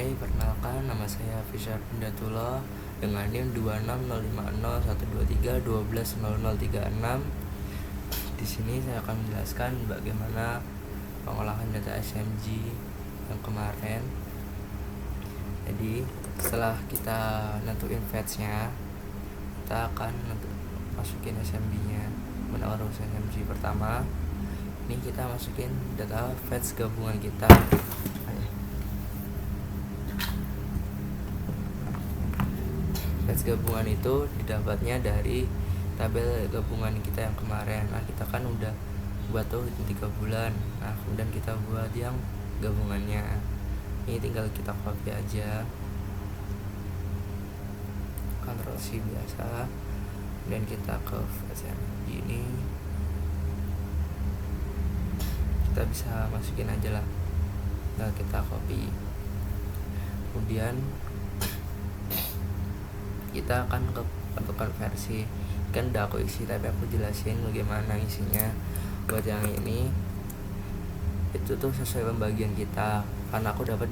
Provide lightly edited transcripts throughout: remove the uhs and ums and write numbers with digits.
Oke, perkenalkan nama saya Fisher Pindatullah dengan NIM 2605012312036. Di sini saya akan menjelaskan bagaimana pengolahan data SMG yang kemarin. Jadi setelah kita nentuin fetch-nya, kita akan masukin SMB-nya. Mana urus SMG pertama? Ini kita masukin data fetch gabungan kita. Fetch gabungan itu didapatnya dari tabel gabungan kita yang kemarin. Nah, kita kan udah buat tuh 3 bulan. Nah, kemudian kita buat yang gabungannya. Ini tinggal kita copy aja, Ctrl C biasa, dan kita ke SMG ini kita bisa masukin aja lah. Nah, kita copy, kemudian kita akan tentukan versi. Kan udah aku isi, tapi aku jelasin bagaimana isinya. Buat yang ini itu tuh sesuai pembagian kita, karena aku dapat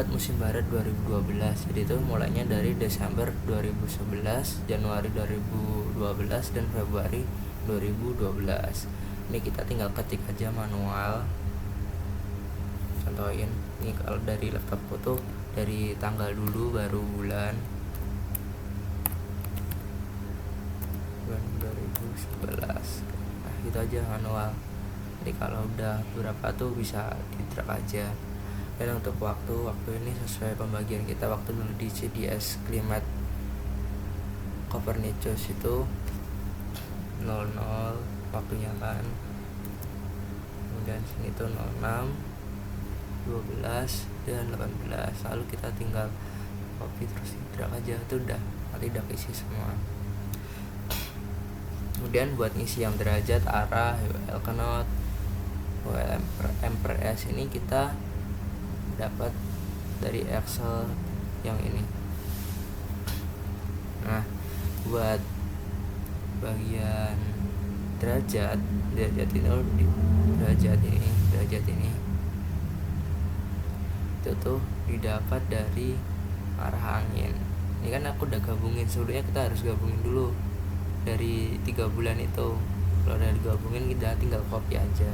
musim barat 2012. Jadi itu mulainya dari Desember 2011, Januari 2012, dan Februari 2012. Ini kita tinggal ketik aja manual. Contohin, ini kalau dari laptopku tuh dari tanggal dulu baru bulan 2011. Nah, itu aja manual. Jadi kalau udah berapa tuh bisa di drag aja. Dan untuk waktu ini sesuai pembagian kita. Waktu dulu di CDS Climate Copernicus itu 00 waktunya kan. Kemudian sini tuh 06, 12, dan 18. Lalu kita tinggal copy terus di drag aja, itu udah nanti udah isi semua. Kemudian buat ngisi yang derajat, arah, UL knot, UL M/S ini kita dapat dari Excel yang ini. Nah, buat bagian derajat ini itu tuh didapat dari arah angin. Ini kan aku udah gabungin, sebelumnya kita harus gabungin dulu dari 3 bulan itu. Kalau udah digabungin kita tinggal copy aja.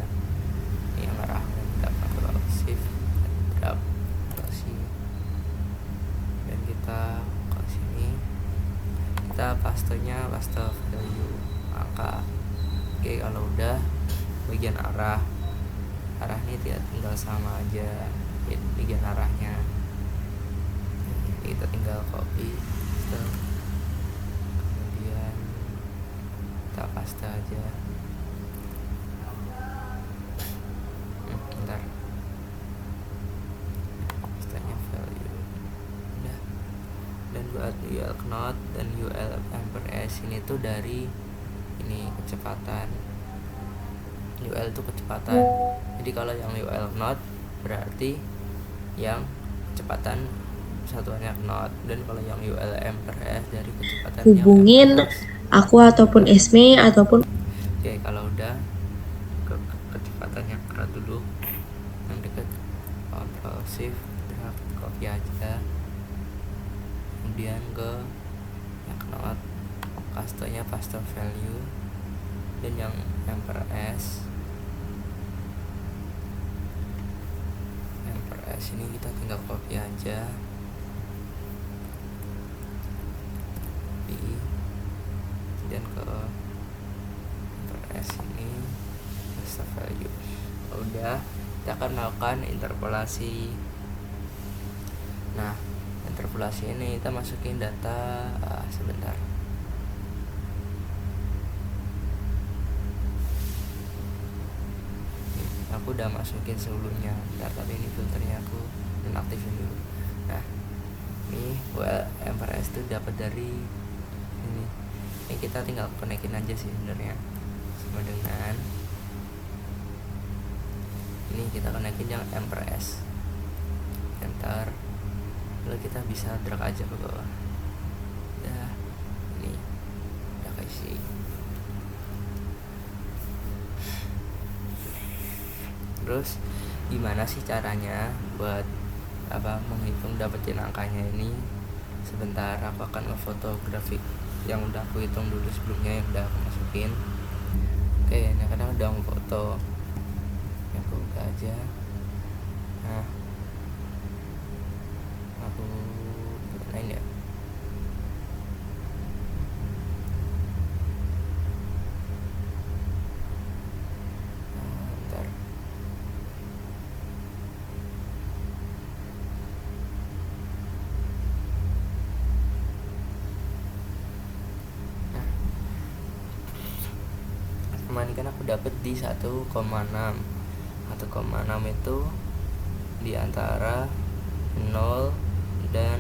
Ini yang arah angin, dapat shift drag kasih, dan kita ke sini, kita paste value angka. Oke, kalau udah bagian arah ini tinggal sama aja bagian arahnya. Kita tinggal copy, kemudian kita paste aja. Bentar, pastenya value udah. Dan buat UL knot dan UL M/S ini tuh dari ini kecepatan. UL itu kecepatan. Jadi kalau yang UL knot berarti yang kecepatan satuannya knot, dan kalau yang UL M/S dari kecepatan hubungin yang aku ataupun Esme ataupun. Oke, kalau udah ke kecepatan yang knot dulu, yang dekat, Ctrl Shift drag copy aja, kemudian ke yang knot, pastenya paste value, dan yang M/S ini kita tinggal copy aja, dan ke M/S ini paste value. Udah, kita akan melakukan interpolasi. Nah, interpolasi ini kita masukin data sebentar. Aku udah masukin sebelumnya, tapi ini filternya aku nonaktifin dulu. Nah, ini UL M/S itu dapat dari ini. Ini kita tinggal konekin aja sih sebenarnya, sama dengan ini kita konekin yang M/S, enter, lalu kita bisa drag aja ke bawah. Nah, ini udah kasih. Terus gimana sih caranya buat menghitung dapetin angkanya ini. Sebentar, aku akan ngefoto grafik yang udah aku hitung dulu sebelumnya, yang udah aku masukin. Oke, nah kadang udah ngefoto, aku buka aja. Nah, aku lain ya. Bentar. Nah, ini kan aku dapet di 1,6. 1,6 itu di antara 0 dan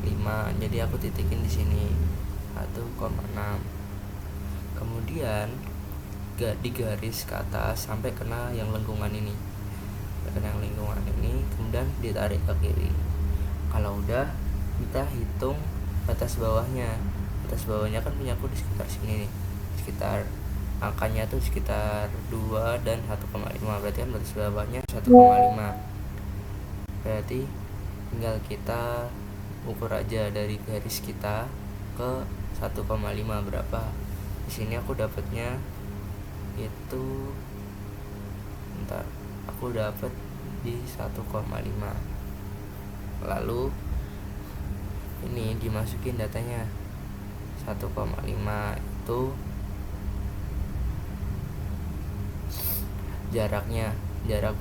5. Jadi aku titikin di sini 1,6. Kemudian di garis ke atas sampai kena yang lengkungan ini. Kemudian ditarik ke kiri. Kalau udah, kita hitung batas bawahnya. Batas bawahnya kan punya aku di sekitar sini nih. Sekitar angkanya tuh sekitar 2 dan 1,5. Berarti kan batas bawahnya 1,5. Berarti tinggal kita ukur aja dari garis kita ke 1,5 berapa. Di sini aku dapatnya itu, bentar, aku dapat di 1,5. Lalu ini dimasukin datanya 1,5 itu jarak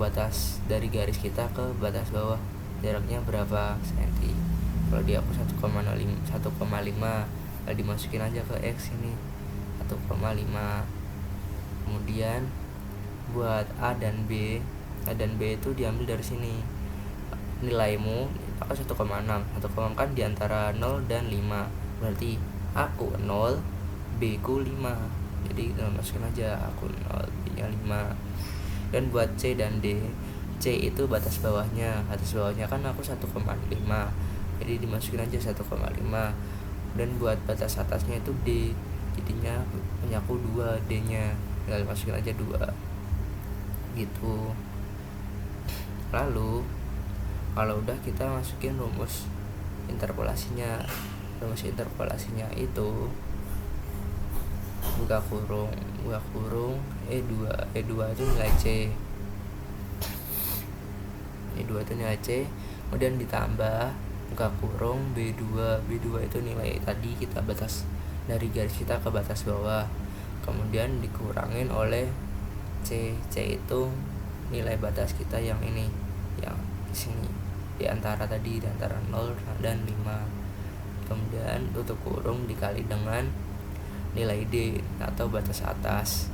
batas dari garis kita ke batas bawah, jaraknya berapa senti. Kalau di aku 1,5, lalu dimasukin aja ke X ini 1,5. Kemudian buat A dan B itu diambil dari sini. Nilaimu aku 1,6. 1,6 kan diantara 0 dan 5. Berarti aku 0, B ku 5. Jadi masukin aja aku 0, B nya 5. Dan buat C dan D, C itu batas bawahnya kan aku 1,5. Jadi dimasukin aja 1,5. Dan buat batas atasnya itu D, jadinya punya aku 2 D nya, tinggal masukin aja 2 gitu. Lalu kalau udah, kita masukin rumus interpolasinya. Itu buka kurung E2 itu nilai C. Kemudian ditambah buka kurung B2 itu nilai tadi kita batas dari garis kita ke batas bawah. Kemudian dikurangin oleh C itu nilai batas kita yang ini, yang di sini, di antara 0 dan 5. Kemudian tutup kurung dikali dengan nilai D atau batas atas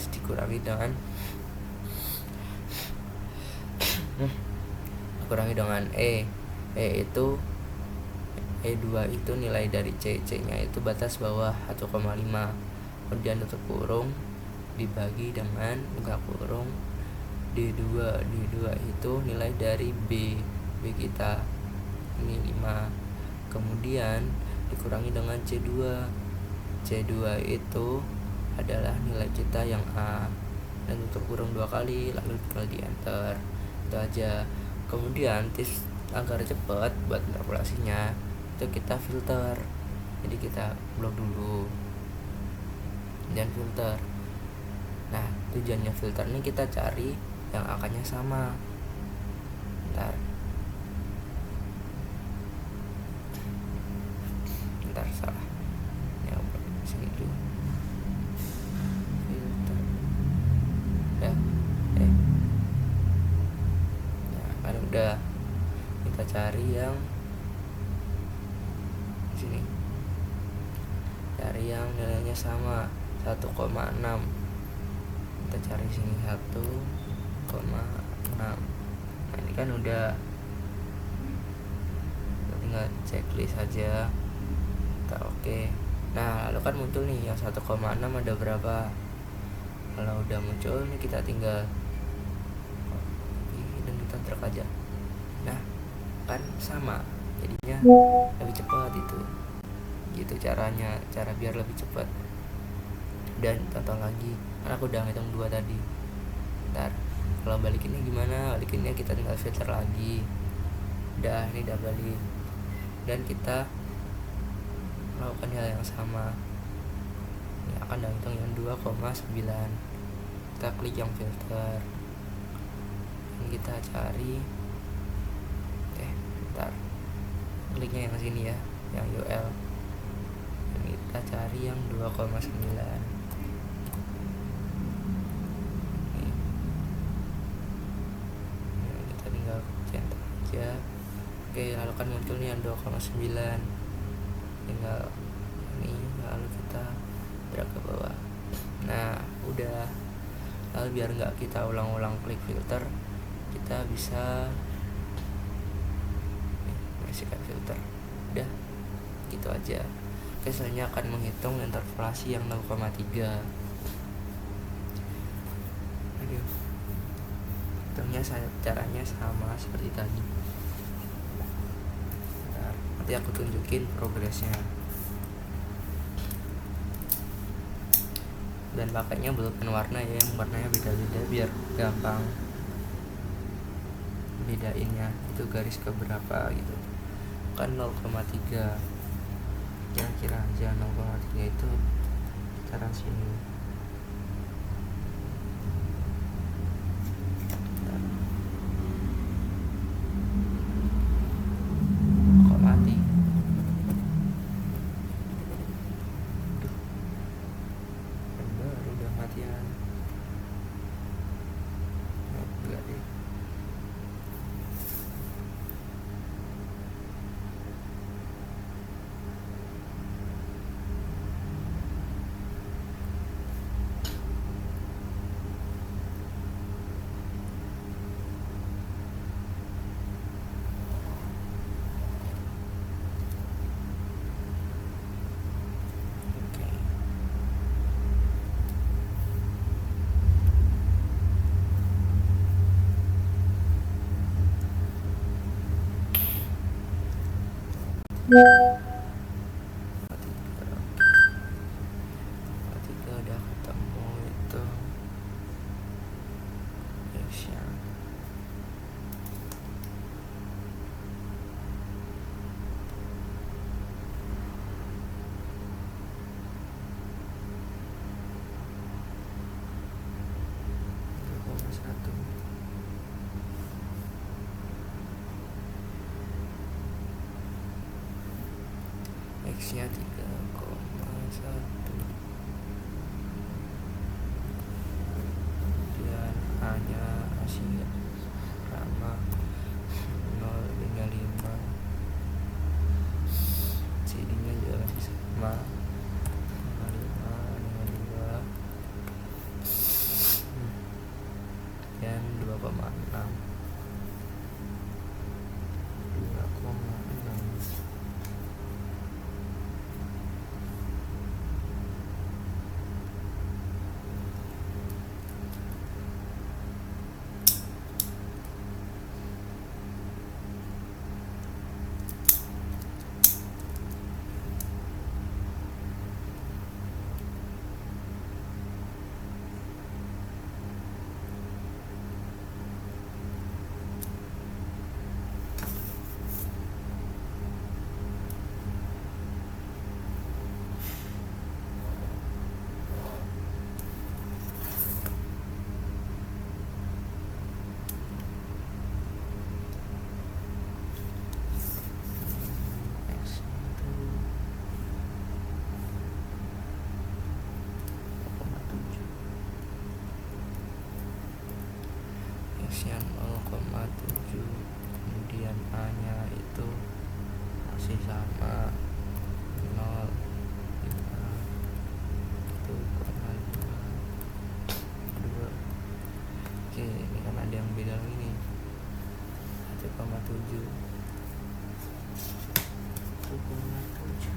dikurangi dengan E itu E2 itu nilai dari C nya itu batas bawah 1,5. Kemudian tutup kurung dibagi dengan buka kurung D2 itu nilai dari B kita ini 5. Kemudian dikurangi dengan C2 itu adalah nilai kita yang A, dan tutup kurung 2 kali, lalu tinggal di enter. Itu aja. Kemudian tips agar cepat buat interpolasinya itu kita filter. Jadi kita blok dulu dan filter. Nah, tujuannya filter ini kita cari yang angkanya sama. Bentar salah. Ya, sini dulu. Filter. Ya. Nah, kan udah. Kita cari yang sini. Cari yang nilainya sama 1,6. Kita cari sini 1,6. Nah, ini kan udah, tinggal checklist aja. Kita oke. Nah, lalu kan muncul nih yang 1,6 ada berapa. Kalau udah muncul nih, kita tinggal dan kita drag aja. Nah, kan sama, jadinya lebih cepat itu. Gitu caranya, cara biar lebih cepat. Dan contoh lagi, kan aku udah ngitung 2 tadi. Ntar kalau balikinnya gimana? Balikinnya kita tinggal filter lagi. Udah, ini udah balik, dan kita melakukan hal yang sama. Ini akan hitung yang 2,9. Kita klik yang filter, ini kita cari bentar, kliknya yang sini ya, yang UL. Ini kita cari yang 2,9. Kita tinggal centang aja. Oke, lalu kan muncul nih yang 2,9. Tinggal ini, lalu kita drag ke bawah. Nah, udah. Lalu biar nggak kita ulang-ulang klik filter, kita bisa bersihkan filter. Udah, gitu aja. Oke, selanjutnya akan menghitung interpolasi yang 0,3. Hitungnya caranya sama seperti tadi. Bentar, nanti aku tunjukin progresnya. Dan pakainya bulpen warna ya, yang warnanya beda-beda biar gampang bedainnya itu garis keberapa gitu. Kan 0,3, kira-kira aja 0,3 itu sekitaran sini. Kok mati? Baru udah matian. Enggak deh. Ketika udah ketemu itu X-nya. X-nya 3,1. Kemudian A-nya Asia sama 0,5. CD-nya juga masih sama 5,5, 5,2. Dan 2,6. X-nya 0,7. Kemudian A-nya itu masih sama 0,5, 1,5, 2. Oke, ini kan ada yang beda lagi nih, 1,7. 1,7.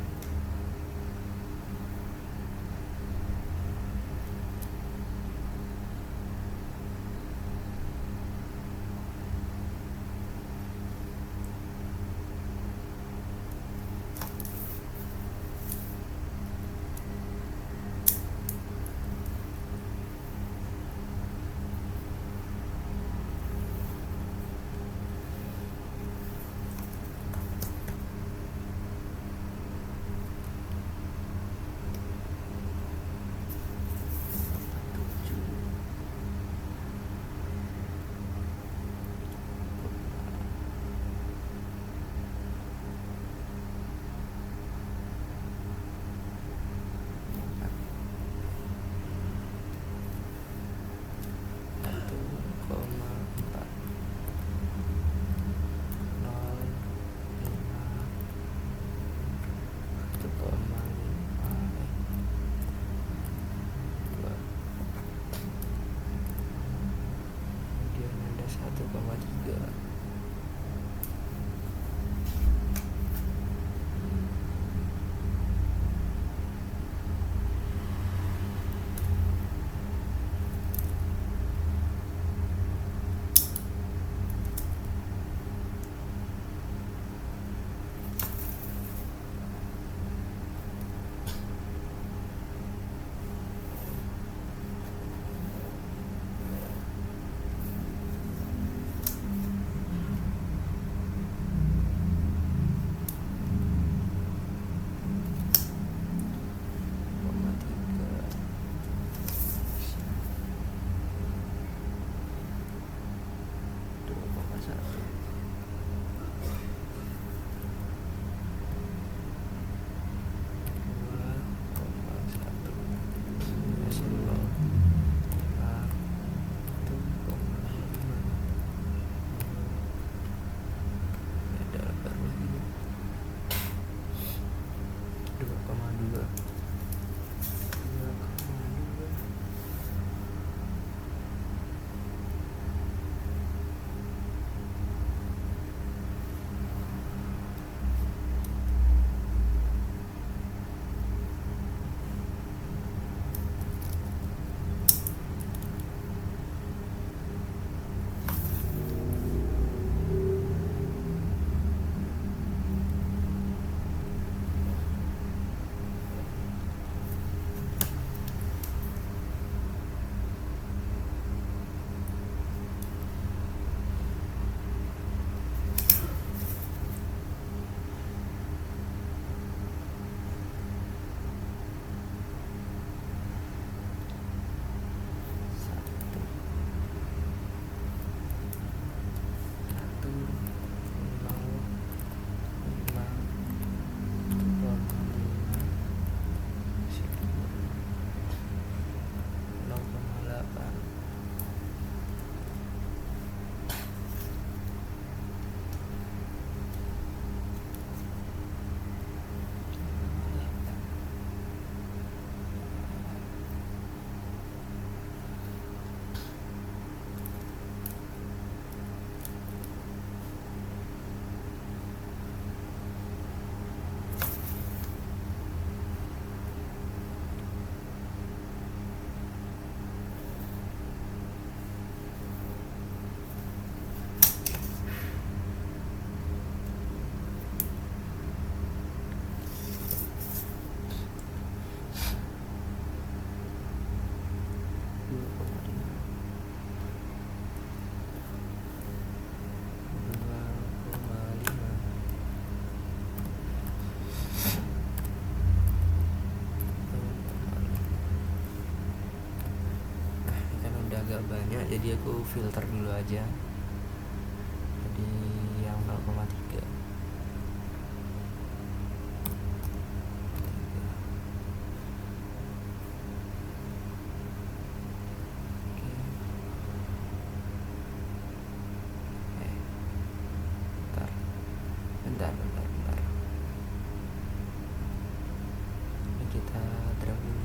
banyak, jadi aku filter dulu aja jadi yang 0,3. Bentar. Ini kita drag dulu.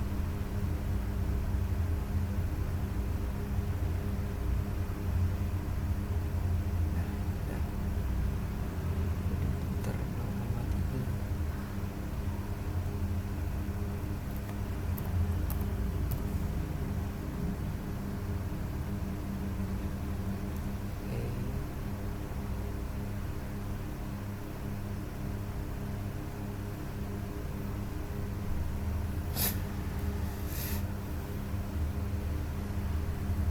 Filter 0,3.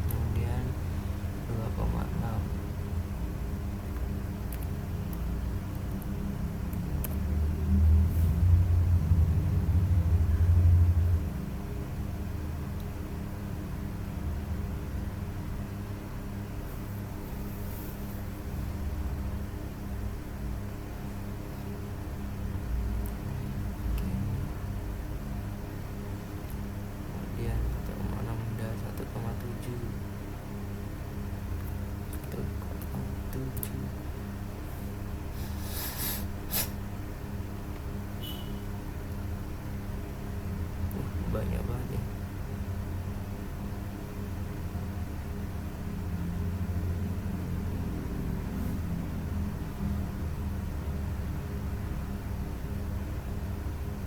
Kemudian 2,6. Kemudian 1,6 udah, 1,7. 1,7. Banyak banget ya.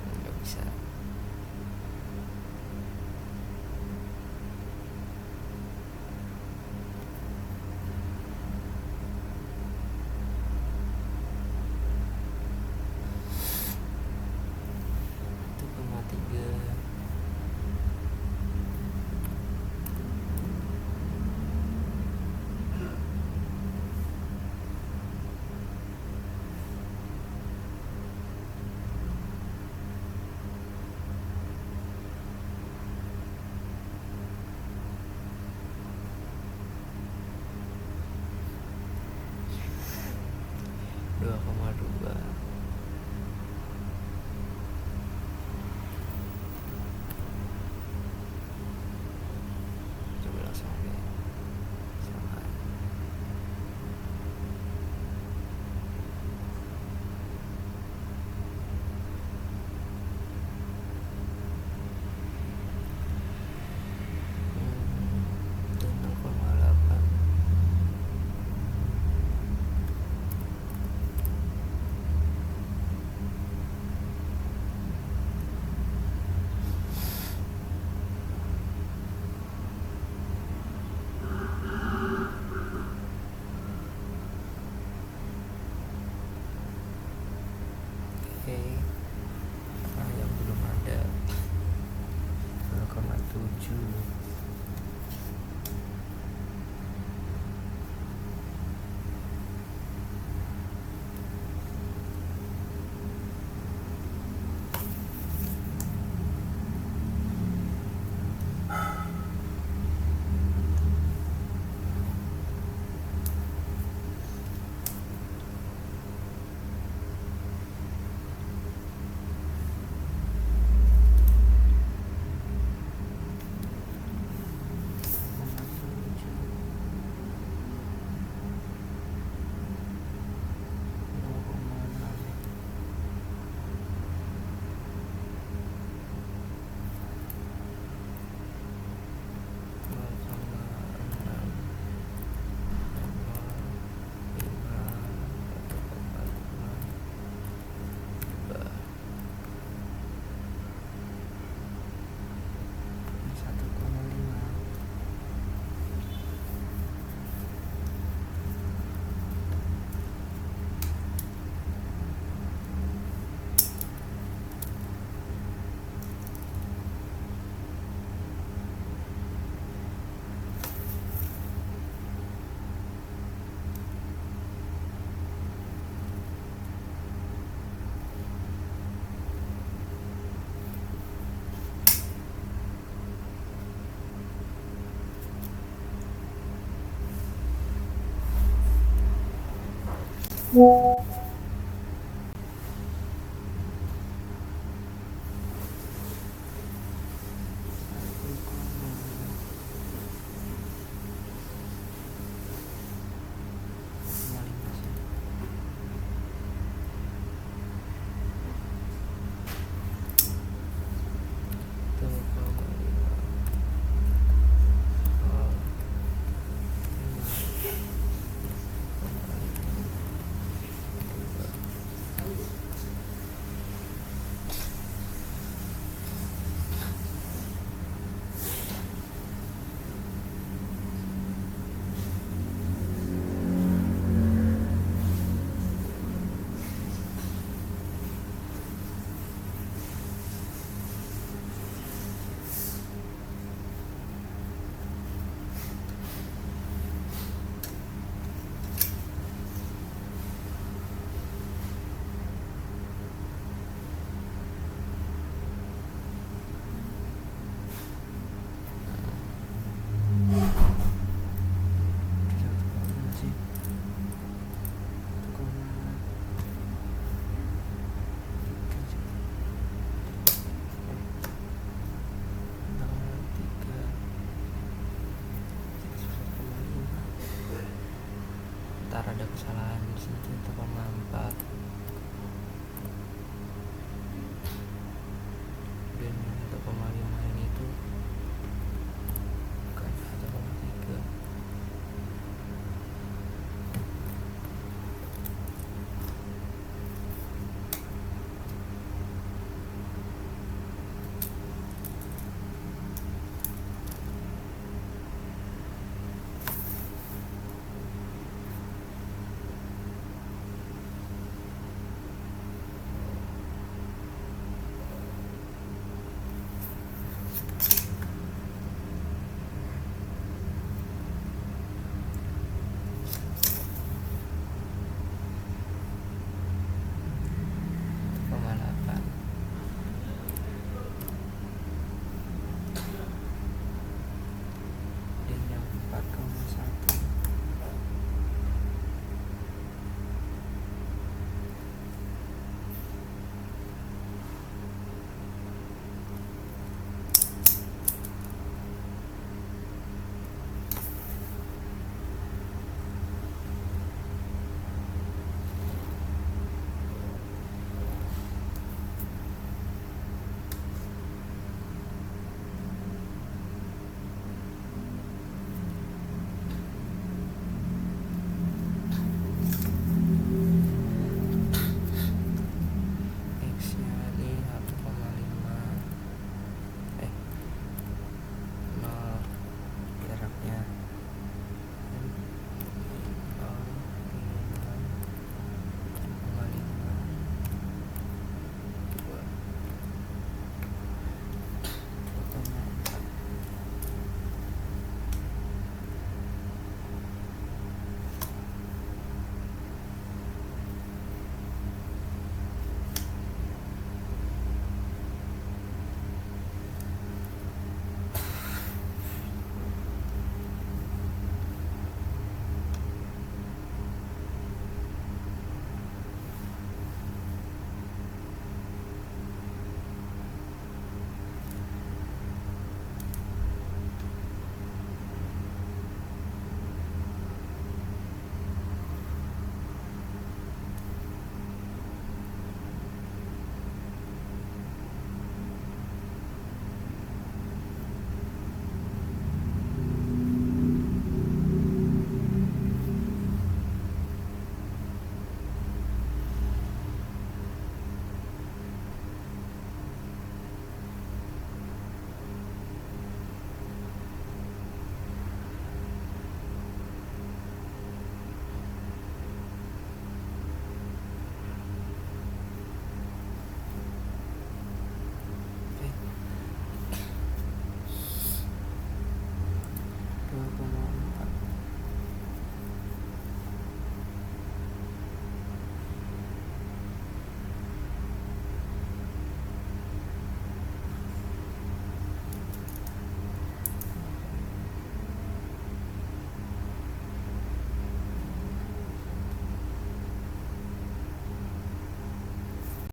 Nggak bisa. Itu 0,3. Dua koma dua. Coba langsung aja sama. Itu 0,8.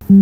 0,8.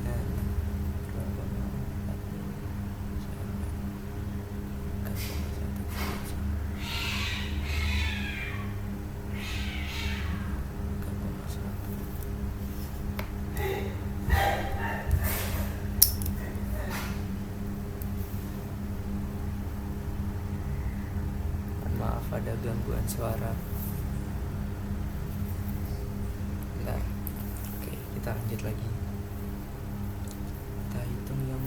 Dan 3,1. Maaf ada gangguan suara. Bentar. Oke, kita lanjut lagi. Kita hitung yang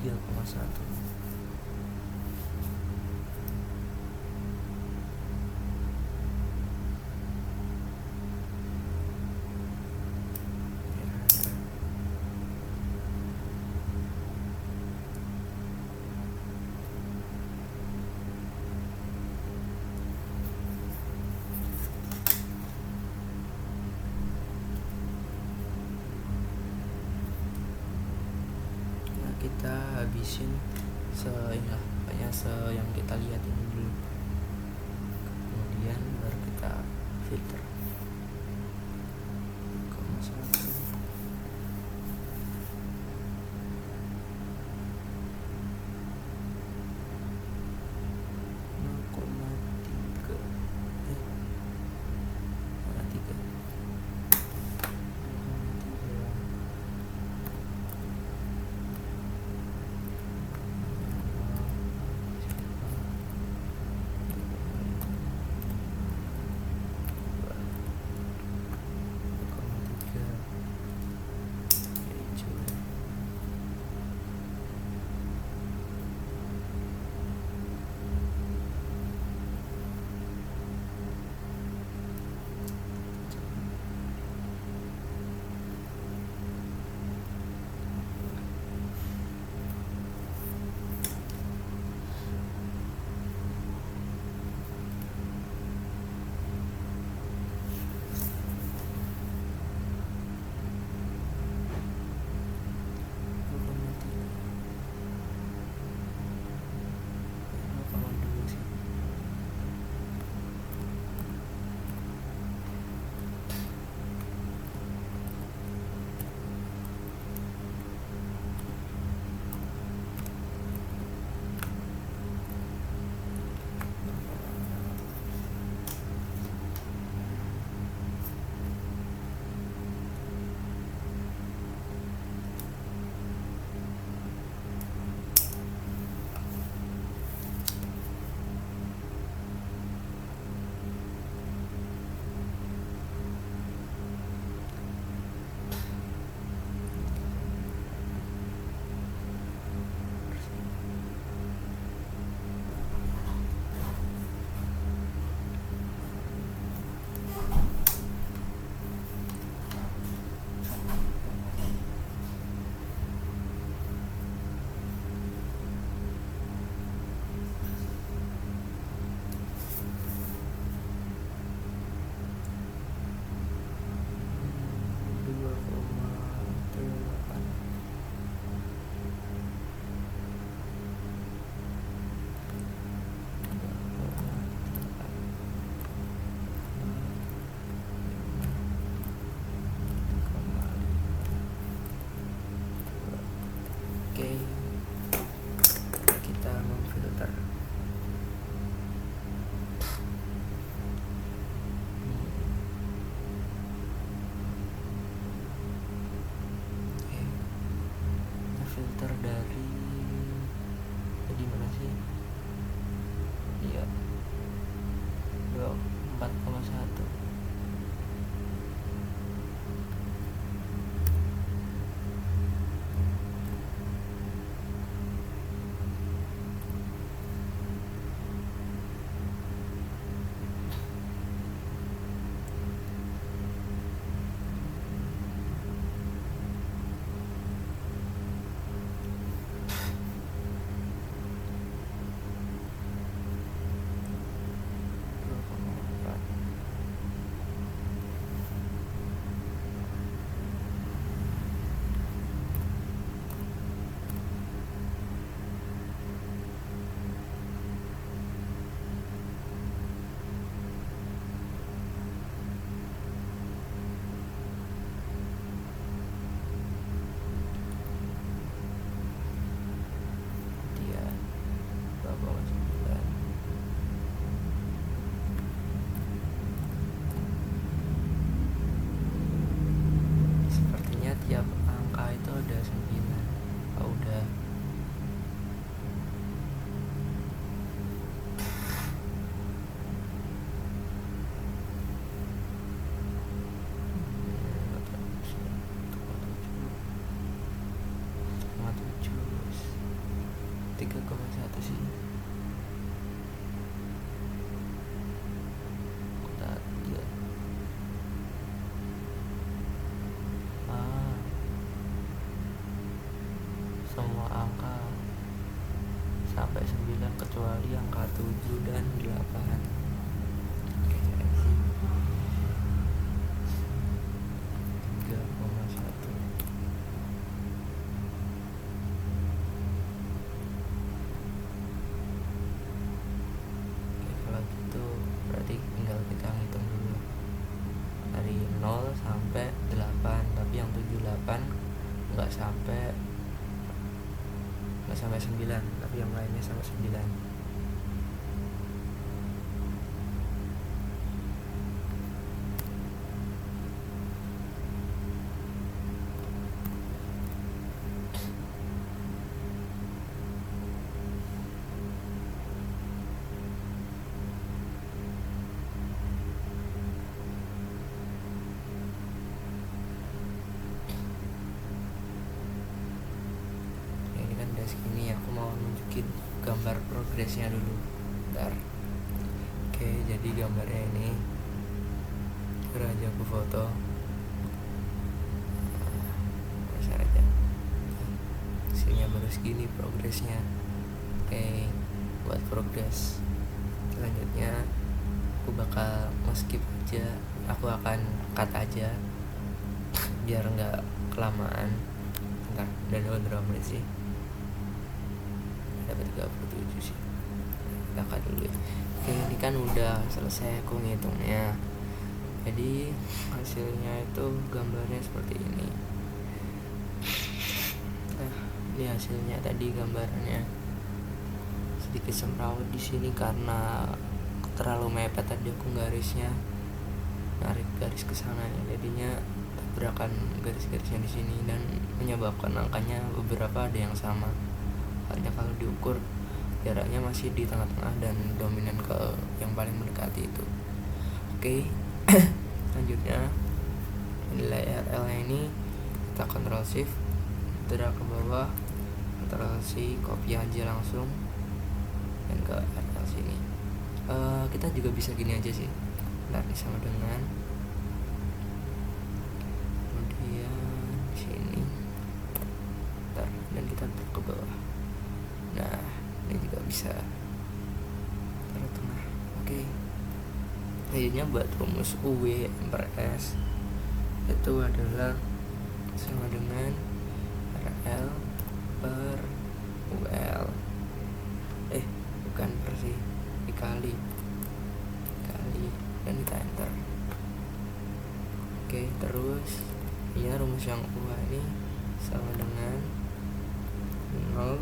3,1. Nah, kita habisin yang kita lihat ini dulu. Kemudian baru kita filter. 3,1. satu sih. Kita lihat. Semua angka sampai 9 kecuali angka 7 dan 8. Oke, sih. 3,1. Oke, kalau gitu berarti tinggal kita hitung dulu dari 0 sampai 8, tapi yang 78 nggak sampai 9, tapi yang lainnya sampai 9. Ini kan udah segini, aku mau nunjukin gambar progresnya dulu. Bentar. Oke, jadi gambarnya ini baru aja aku foto. Besar aja. Hasilnya baru segini progresnya. Oke, buat progres selanjutnya aku bakal skip aja. Aku akan cut aja biar nggak kelamaan. Bentar, udah berapa menit sih? Dapat 37 sih. Kita cut dulu ya. Oke, ini kan udah selesai aku ngitungnya. Jadi hasilnya itu gambarnya seperti ini. Nah, ini hasilnya tadi gambarnya. Sedikit semrawut di sini karena terlalu mepet tadi aku garisnya. Narik garis ke sana ya, jadinya tabrakan garis-garisnya di sini dan menyebabkan angkanya beberapa ada yang sama. Hanya kalau diukur jaraknya masih di tengah-tengah dan dominan ke yang paling mendekati itu. Oke. Selanjutnya nilai RL nya ini kita Ctrl Shift drag ke bawah, Ctrl C, copy aja langsung dan ke RL sini. Kita juga bisa gini aja sih. Bentar, sama dengan kemudian sini. Bentar, dan kita drag ke bawah. Nah, ini juga bisa taruh tengah. Oke. Selanjutnya buat rumus UW per S itu adalah sama dengan RL per UL. Bukan per sih, dikali dan kita enter. Oke, terus ya rumus yang UA ini sama dengan 0,71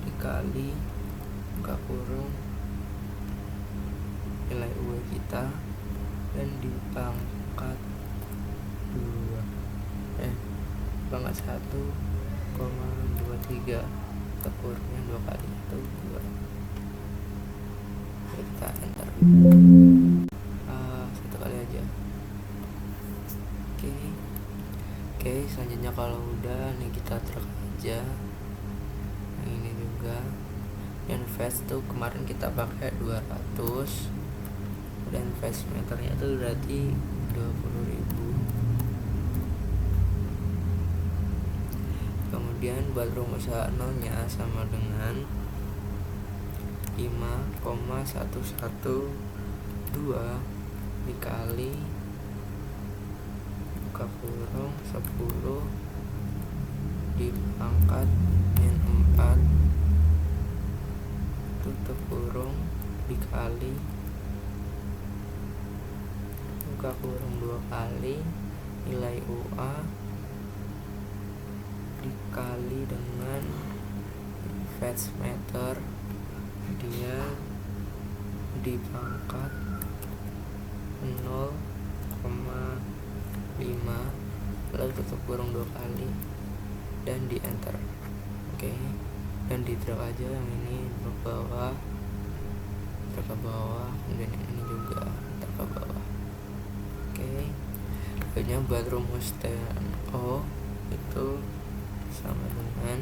dikali buka kurung nilai UW kita dan dipangkat 1,23 kurungnya 2 kali itu 2. Kita enter satu kali aja. Oke, selanjutnya kalau udah nih kita drag aja. Nah, ini juga dan fast tuh kemarin kita pakai 200 dan fast meternya tuh berarti 20.000. Kemudian buat rumus H0 nya sama dengan 5,112 dikali buka kurung 10 dipangkat min 4 tutup kurung dikali buka kurung 2 kali nilai UA dikali dengan Fast meter dia dipangkat 0,5 lalu tutup kurung 2 kali dan di enter. Oke, dan di drag aja yang ini ke bawah, drag ke bawah, kemudian yang ini juga drag ke bawah. Oke, selanjutnya buat rumus TNO itu sama dengan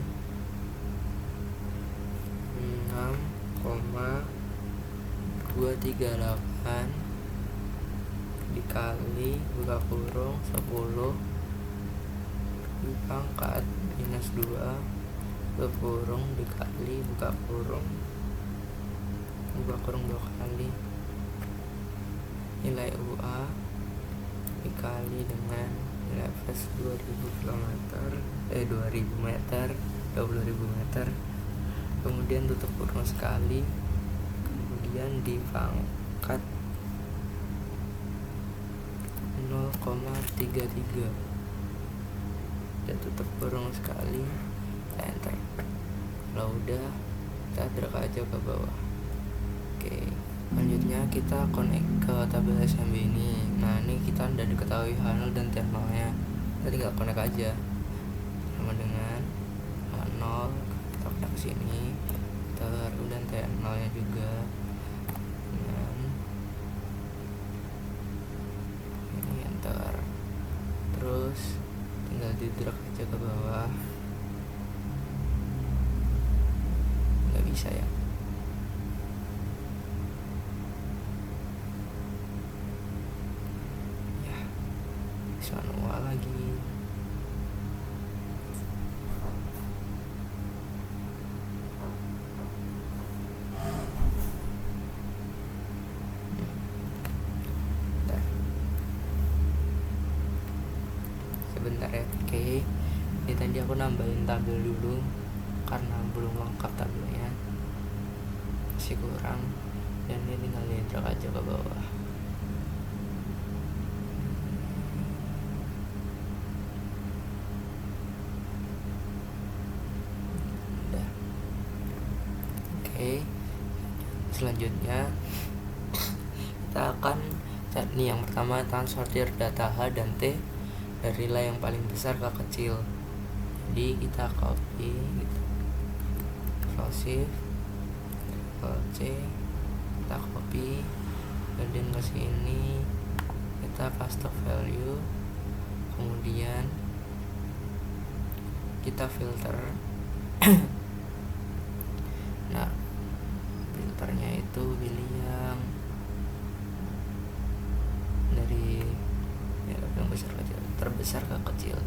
6,238 dikali buka kurung 10 dipangkat minus 2 buka kurung dikali buka kurung 2 kali nilai UA dikali dengan nilai Fs 2000 meter 20.000 meter, kemudian tutup kurung sekali, kemudian dipangkat 0,33 dan tutup kurung sekali, enter. Kalau udah, kita drag aja ke bawah. Oke, selanjutnya kita connect ke tabel SMB ini. Nah, ini kita udah diketahui H0 dan T0 nya, kita tinggal connect aja sama dengan H0, kita connect ke sini, dan T0 nya juga dengan ini, enter. Terus tinggal di drag aja ke bawah. Nggak bisa ya, manual lagi. Sebentar ya. Oke, ini tadi aku nambahin tabel dulu karena belum lengkap tabelnya, masih kurang, dan ini tinggal drag aja ke bawah. Oke, selanjutnya kita akan cari nih, yang pertama akan sortir data H dan T dari nilai yang paling besar ke kecil. Jadi kita copy gitu, Ctrl Shift Ctrl C, kita copy, kemudian ke sini kita paste value, kemudian kita filter. Nah, filternya itu pilih yang dari yang besar ke kecil, terbesar ke kecil.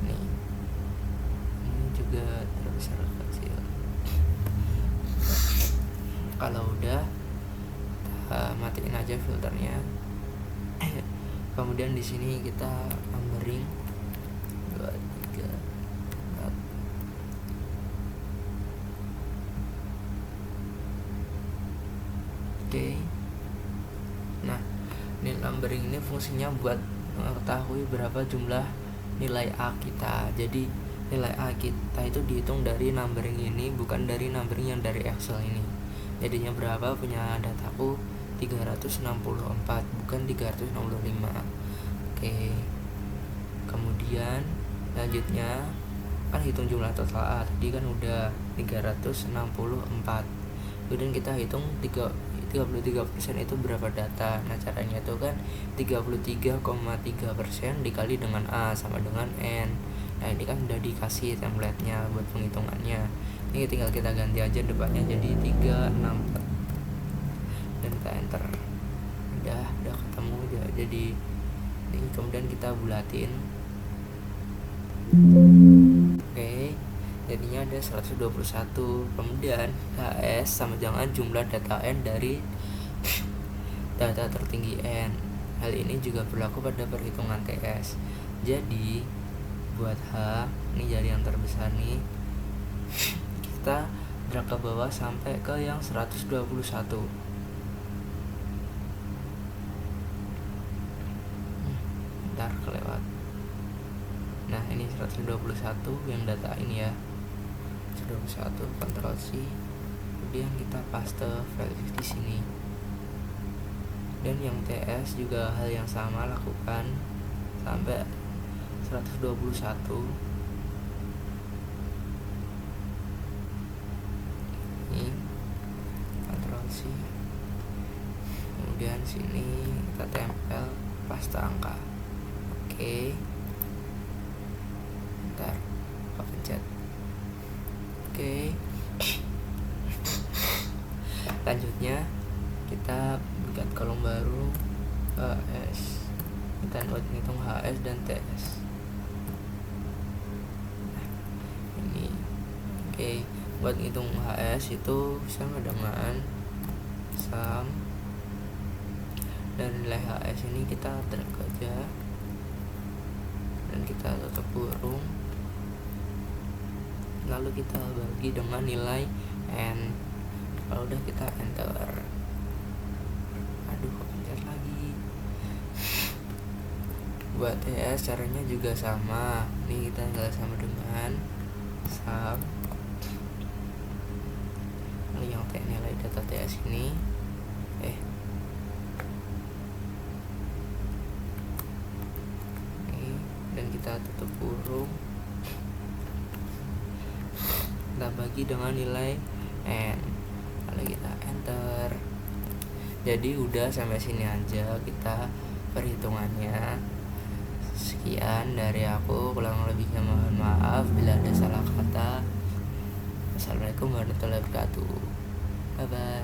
Nih, ini juga terbesar ke kecil. Kalau udah, matiin aja filternya. Kemudian di sini kita numbering 2, 3, 4. Oke. Nah, ini numbering ini fungsinya buat mengetahui berapa jumlah nilai A kita. Jadi nilai A kita itu dihitung dari numbering ini, bukan dari numbering yang dari Excel ini. Jadinya berapa, punya dataku 364, bukan 365. Oke. Kemudian selanjutnya kan hitung jumlah total A, tadi kan udah 364. Kemudian kita hitung 33% itu berapa data. Nah, caranya itu kan 33,3% dikali dengan A sama dengan N. Nah, ini kan udah dikasih template-nya buat penghitungannya. Ini tinggal kita ganti aja depannya jadi 364 dan kita enter. Udah ketemu. Jadi ini kemudian kita bulatin. Oke, jadinya ada 121. Kemudian HS sama dengan jumlah data N dari data tertinggi N. Hal ini juga berlaku pada perhitungan TS. Jadi buat H, ini dari yang terbesar nih, kita drag ke bawah sampai ke yang 121. Bentar, kelewat. Nah, ini 121 yang data ini ya, 121, Ctrl C, kemudian kita paste value di sini. Dan yang TS juga hal yang sama, lakukan sampai 121. Ini Ctrl C, kemudian sini kita tempel paste angka. Oke. pencet oke. Lanjutnya kita buka kolom baru HS, kita buat ngitung HS dan TS. Ini oke, buat ngitung HS itu sama dengan sum dan nilai HS ini kita drag aja dan kita tutup kurung, lalu kita bagi dengan nilai n. Kalau udah kita enter, aduh kok pencet lagi. Buat TS caranya juga sama, ini kita tinggal sama dengan sum, lalu yang nilai data TS ini dan kita tutup kurung, kita bagi dengan nilai n, lalu kita enter. Jadi udah sampai sini aja kita perhitungannya. Sekian dari aku, kurang lebihnya mohon maaf bila ada salah kata. Assalamualaikum warahmatullahi wabarakatuh. Bye bye.